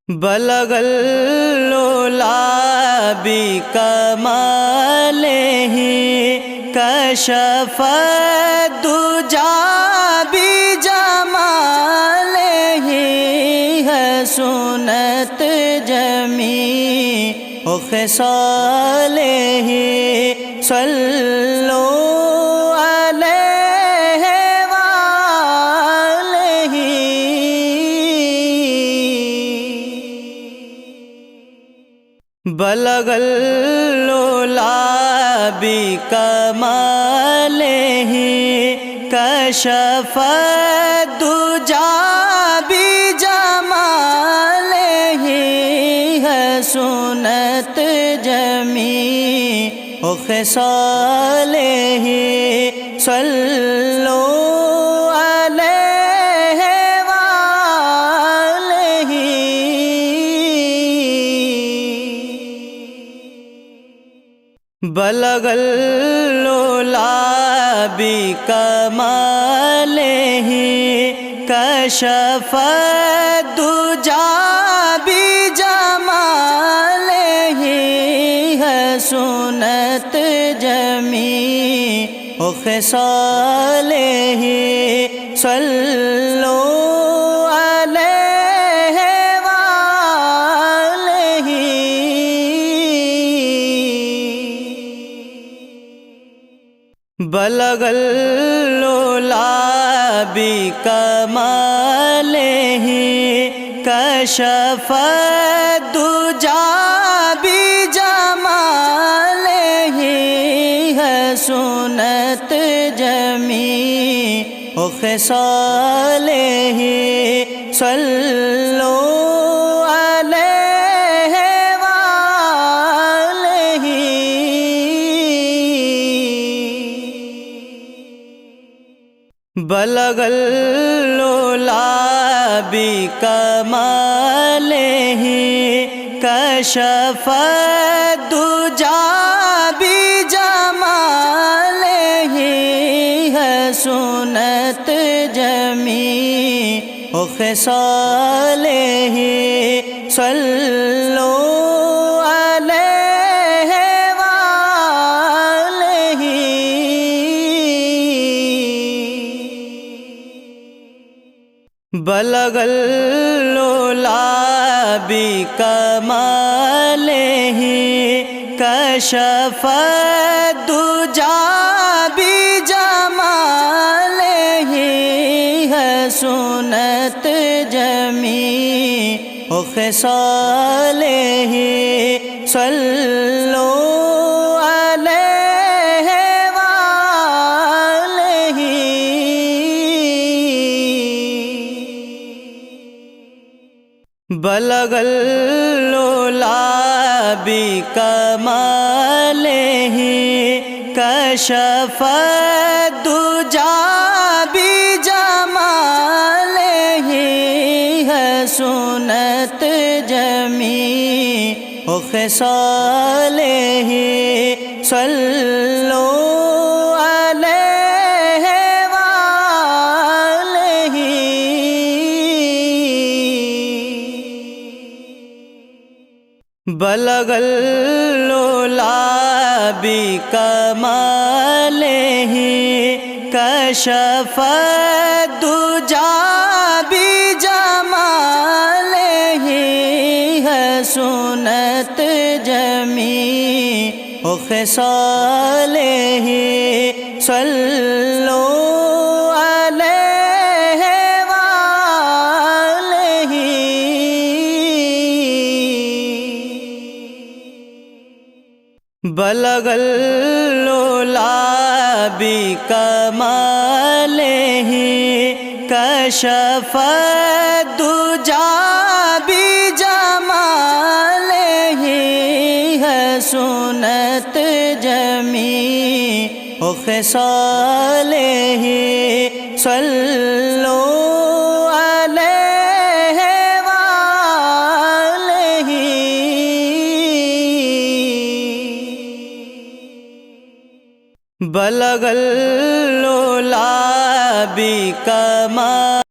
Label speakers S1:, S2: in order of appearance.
S1: بلغ العلا بکمالہ کشف الدجی بجمالہ حسنت جمیع خصالہ صلو علیہ وآلہ بلغ العلا بکمالہ کشف الدجی بجمالہ حسنت جمیع خصالہ صلو علیہ وآلہ بلغ العلا بکمالہ کشف الدجی بجمالہ حسنت جمیع خصالہ صلو علیہ وآلہ بلغ العلا بکمالہ کشف الدجی بجمالہ حسنت جمیع خصالہ صلو علیہ وآلہ بلغ العلا بکمالہ کشف الدجی بجمالہ حسنت جمیع خصالہ صلو علیہ وآلہ بلغ العلا بکمالہ کشف الدجی بجمالہ حسنت جمیع خصالہ صلو علیہ وآلہ بلغ العلا بکمالہ کشف الدجی بجمالہ حسنت جمیع خصالہ صلو علیہ وآلہ بلغ العلا بکمالہ کشف الدجی بجمالہ حسنت جمیع خصالہ صلو علیہ وآلہ بلغ العلا بکمالہ کشف الدجی بجمالہ حسنت جمیع خصالہ صلو علیہ وآلہ بلغ العلا بکمالہ